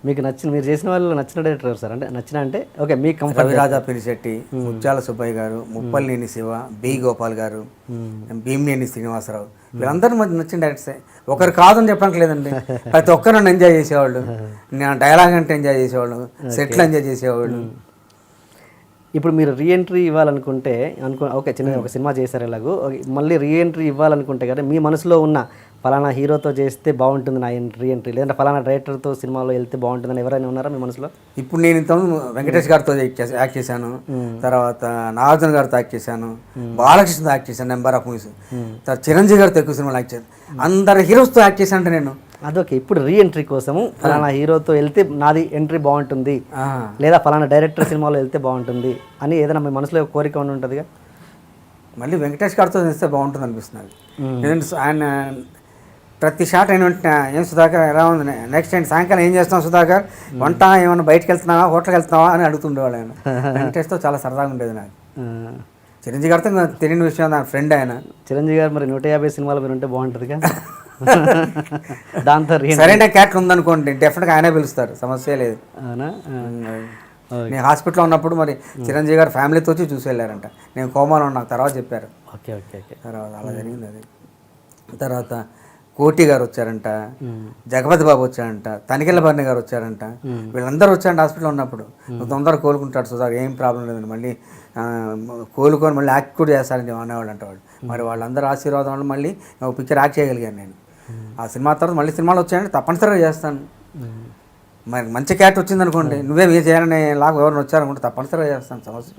మీకు నచ్చిన, మీరు చేసిన వాళ్ళు నచ్చిన డైరెక్టర్ సార్? అంటే నచ్చిన అంటే ఓకే మీకు కంఫర్ట్. రవిరాజా పిలిశెట్టి, ముత్యాల సుబ్బయ్య గారు, ముప్పలనేని శివ, బి గోపాల్ గారు, భీమినేని శ్రీనివాసరావు, వీళ్ళందరూ మంచి నచ్చిన డైరెక్టర్సే. ఒకరు కాదని చెప్పడానికి లేదండి, ప్రతి ఒక్కరు నన్ను ఎంజాయ్ చేసేవాళ్ళు. నేను డైలాగ్ అంటే ఎంజాయ్ చేసేవాళ్ళు, సెట్లు ఎంజాయ్ చేసేవాళ్ళు. ఇప్పుడు మీరు రీఎంట్రీ ఇవ్వాలనుకుంటే ఓకే చిన్న ఒక సినిమా చేశారు ఎలాగో, మళ్ళీ రీఎంట్రీ ఇవ్వాలనుకుంటే కదా మీ మనసులో ఉన్న ఫలానా హీరోతో చేస్తే బాగుంటుంది నా రీఎంట్రీ, లేదంటే ఫలానా డైరెక్టర్తో సినిమాలో వెళ్తే బాగుంటుందని ఎవరైనా ఉన్నారా మీ మనసులో? ఇప్పుడు నేను ఇంతకుముందు వెంకటేష్ గారితో యాక్ట్ చేశాను, తర్వాత నాగార్జున గారితో యాక్ట్ చేశాను, బాలకృష్ణతో యాక్ట్ చేశాను నెంబర్ ఆఫ్ మూవీస్, తర్వాత చిరంజీవి గారితో ఎక్కువ సినిమాలు యాక్ట్ చేశాను. అందరు హీరోస్తో యాక్ట్ చేశాను నేను. అదొకే. ఇప్పుడు రీఎంట్రీ కోసము ఫలానా హీరోతో వెళ్తే నాది ఎంట్రీ బాగుంటుంది, లేదా ఫలానా డైరెక్టర్ సినిమాలో వెళ్తే బాగుంటుంది అని ఏదైనా మీ మనసులో కోరిక ఉండి ఉంటుందిగా? మళ్ళీ వెంకటేష్ గారితో చేస్తే బాగుంటుంది అనిపిస్తుంది. ఎందుకంటే ఆయన ప్రతి షాట్ అయిన వెంటనే ఏం సుధాకర్ ఎలా ఉంది, నెక్స్ట్ ఏంటి సాయంకాలం ఏం చేస్తాం సుధాకర్, వంట ఏమన్నా బయటకు వెళ్తున్నావా, హోటల్కి వెళ్తున్నావా అని అడుగుతుండేవాళ్ళు ఆయన. వెంకటేష్తో చాలా సరదాగా ఉండేది నాకు. చిరంజీవి గారితో తెలియని విషయం, నా ఫ్రెండ్ ఆయన. చిరంజీవి గారు మరి 150 సినిమాలు మీరు ఉంటే బాగుంటుందిగా. దాంతో సరైన క్యారెక్టర్ ఉందనుకోండి డెఫినెట్గా ఆయనే పిలుస్తారు, సమస్య లేదు. అవునా? నేను హాస్పిటల్లో ఉన్నప్పుడు మరి చిరంజీవి గారు ఫ్యామిలీతో వచ్చి చూసి వెళ్ళారంట. నేను కోమాలో ఉన్నా, తర్వాత చెప్పారు. Okay okay okay. తర్వాత అలా జరిగింది అది. తర్వాత కోటి గారు వచ్చారంట, జగపతి బాబు వచ్చారంట, తనికెళ్ళ భరణి గారు వచ్చారంట. వీళ్ళందరూ వచ్చారంట హాస్పిటల్లో ఉన్నప్పుడు. తొందరగా కోలుకుంటాడు సుధాకర్, ఏం ప్రాబ్లం లేదండి, మళ్ళీ కోలుకొని మళ్ళీ యాక్ట్ కూడా చేస్తారని అనేవాళ్ళు అంట వాళ్ళు. మరి వాళ్ళందరూ ఆశీర్వాదం వల్ల మళ్ళీ ఒక పిక్చర్ యాక్ట్ చేయగలిగాను నేను. ఆ సినిమా తర్వాత మళ్ళీ సినిమాలు వచ్చాయంటే తప్పనిసరిగా చేస్తాను. మరి మంచి క్యారెక్టర్ వచ్చింది అనుకోండి, నువ్వే మీరు చేయాలని లాగా ఎవరిని వచ్చారనుకుంటే తప్పనిసరిగా చేస్తాను. సమస్య.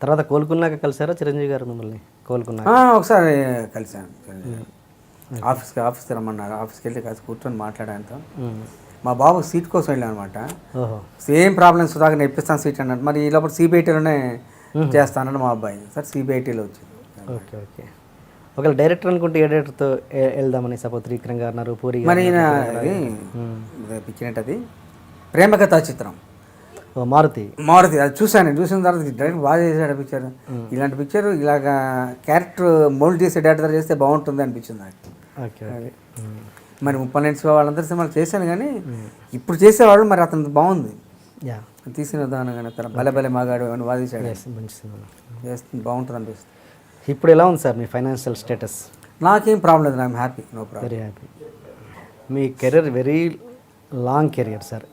తర్వాత కోలుకున్నాక కలిసారా చిరంజీవి గారు మిమ్మల్ని? కోలుకున్నాక ఒకసారి కలిసాను చిరంజీవి గారు. ఆఫీస్కి రమ్మన్నారు, ఆఫీస్కి వెళ్ళి కలిసి కూర్చొని మాట్లాడాను. మా బాబు సీట్ కోసం వెళ్ళాను అనమాట. సేమ్ ప్రాబ్లమ్ సుధాకర్ నేర్పిస్తాను సీట్ అన్నట్టు. మరి ఈ లోపల సిబిఐటీలోనే చేస్తానని మా అబ్బాయి. సార్ సిబిఐటీలో వచ్చింది. Okay okay. ఒకవేళ డైరెక్టర్ అనుకుంటే ఏ డైరెక్టర్తో వెళ్దామని? సపోజ్ త్రివిక్రమ్ గారు అన్నారు, పూరి మరి పిక్చర్ ఏంటది, ప్రేమకథా చిత్రం, మారుతి. అది చూసాను. చూసిన తర్వాత డైరెక్ట్ బాగా చేశాడు పిక్చర్. ఇలాంటి పిక్చర్ ఇలాగా క్యారెక్టర్ మోల్డ్ చేసే డైరెక్టర్ చేస్తే బాగుంటుంది అనిపించింది నాకు. ఓకే. మరి 30 వాళ్ళందరూ సినిమాలు చేశాను, కానీ ఇప్పుడు చేసేవాళ్ళు మరి అతను బాగుంది తీసిన విధానం. కానీ తన భలే భలే మగాడు అని వాదించాడు, మంచి సినిమా చేస్తుంది, బాగుంటుంది అనిపిస్తుంది. ఇప్పుడు ఎలా ఉంది సార్ మీ ఫైనాన్షియల్ స్టేటస్? నాకేం ప్రాబ్లం లేదు, I'm happy, no problem. Very happy. మీ career very long career sir.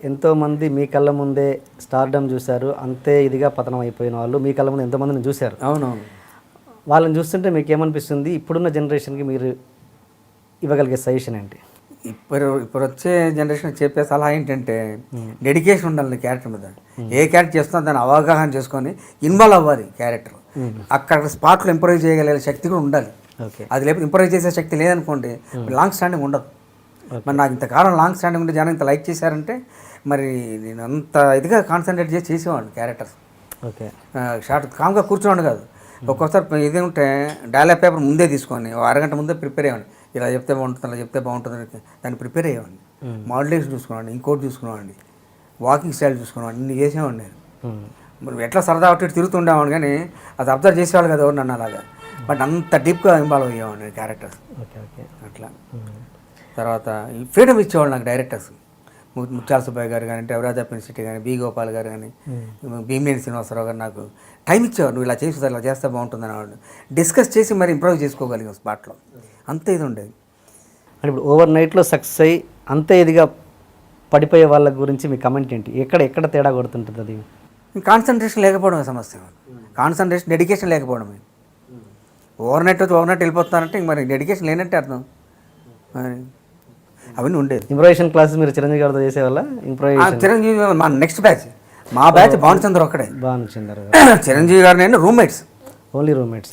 ఎంతోమంది మీ కళ్ళ ముందే స్టార్డమ్ చూశారు, అంతే ఇదిగా పతనం అయిపోయిన వాళ్ళు మీ కళ్ళ ముందు ఎంతోమందిని చూశారు. అవునవును. వాళ్ళని చూస్తుంటే మీకు ఏమనిపిస్తుంది? ఇప్పుడున్న జనరేషన్కి మీరు ఇవ్వగలిగే సజెషన్ ఏంటి? ఇప్పుడు వచ్చే జనరేషన్ చెప్పే సలహా ఏంటంటే డెడికేషన్ ఉండాలి క్యారెక్టర్ మీద. ఏ క్యారెక్టర్ చేస్తున్నా దాన్ని అవగాహన చేసుకొని ఇన్వాల్వ్ అవ్వాలి క్యారెక్టర్. అక్కడ స్పాట్లో ఇంప్రూవ్ చేయగలిగే శక్తి కూడా ఉండాలి. అది లేకపోతే ఇంప్రూవ్ చేసే శక్తి లేదనుకోండి లాంగ్ స్టాండింగ్ ఉండదు. మరి నాకు ఇంతకాలం లాంగ్ స్టాండింగ్ ఉంటే జనం ఇంత లైక్ చేశారంటే మరి నేను అంత ఇదిగా కాన్సన్ట్రేట్ చేసి చేసేవాడిని క్యారెక్టర్స్. ఓకే. షార్ట్ కామ్గా కూర్చోండి కాదు, ఒక్కొక్కసారి ఇది ఉంటే డైలాగ్ పేపర్ ముందే తీసుకొని అరగంట ముందే ప్రిపేర్ అయ్యాను. ఇలా చెప్తే బాగుంటుంది, అలా చెప్తే బాగుంటుంది, దాన్ని ప్రిపేర్ అయ్యేవాడిని. మాడ్యులేషన్ చూసుకునేవాడిని, ఇంకోటి చూసుకునేవాడిని, వాకింగ్ స్టైల్ చూసుకునేవాడిని, ఇన్ని చేసేవాడిని నేను. మరి ఎట్లా సరదా ఒకటి తిరుగుతుండేవాడిని, కానీ అది అబ్జర్వ్ చేసేవాళ్ళు కదా ఎవరు నన్ను అలాగా. బట్ అంత డీప్గా ఇన్వాల్వ్ అయ్యేవాడిని క్యారెక్టర్స్. Okay okay. అట్లా తర్వాత ఈ ఫ్రీడమ్ ఇచ్చేవాళ్ళు నాకు డైరెక్టర్స్. ముత్యాల సుబ్బయ్య గారు కానీ, రవిరాజా పిలిశెట్టి కానీ, బి గోపాల్ గారు కానీ, భీమినేని శ్రీనివాసరావు గారు నాకు టైం ఇచ్చేవారు. నువ్వు ఇలా చేసి ఇలా చేస్తే బాగుంటుందని వాళ్ళు డిస్కస్ చేసి మరి ఇంప్రూవ్ చేసుకోగలిగాం స్పాట్లో. అంతే ఇది ఉండేది. అంటే ఇప్పుడు ఓవర్ నైట్లో సక్సెస్ అయ్యి అంతే ఇదిగా పడిపోయే వాళ్ళ గురించి మీ కమెంట్ ఏంటి? ఎక్కడ తేడా కొడుతుంటుంది అది? కాన్సన్ట్రేషన్ లేకపోవడమే సమస్య. కాన్సన్ట్రేషన్, డెడికేషన్ లేకపోవడమే. ఓవర్ నైట్ వెళ్ళిపోతున్నారంటే ఇంక మరి డెడికేషన్ లేనట్టే అర్థం. అవన్నీ ఉండేది. ఇంప్రొవైజేషన్ క్లాసెస్ మీరు చిరంజీవి గారితో చేసేవాళ్ళ? చిరంజీవి మా నెక్స్ట్ బ్యాచ్, మా బ్యాచ్ భానుచంద్ర ఒక్కడే. భానుచంద్ర చిరంజీవి గారు నేను రూమ్మేట్స్. Only roommates.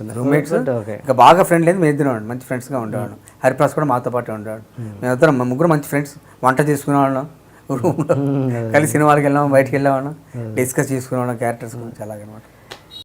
ఓకే. ఇంకా బాగా ఫ్రెండ్ లేదు, మేము ఇద్దరు మంచి ఫ్రెండ్స్గా ఉండేవాడు. హరిప్రసాద్ కూడా మాతో పాటు ఉండేవాడు. మేమిద్దరం ముగ్గురు మంచి ఫ్రెండ్స్. వంట చేసుకునేవాళ్ళం, రూమ్లో కలిసి సినిమాలకు వెళ్ళాము, బయటకు వెళ్ళేవాళ్ళం, డిస్కస్ చేసుకునేవాళ్ళం క్యారెక్టర్స్ గురించి అలాగనమాట.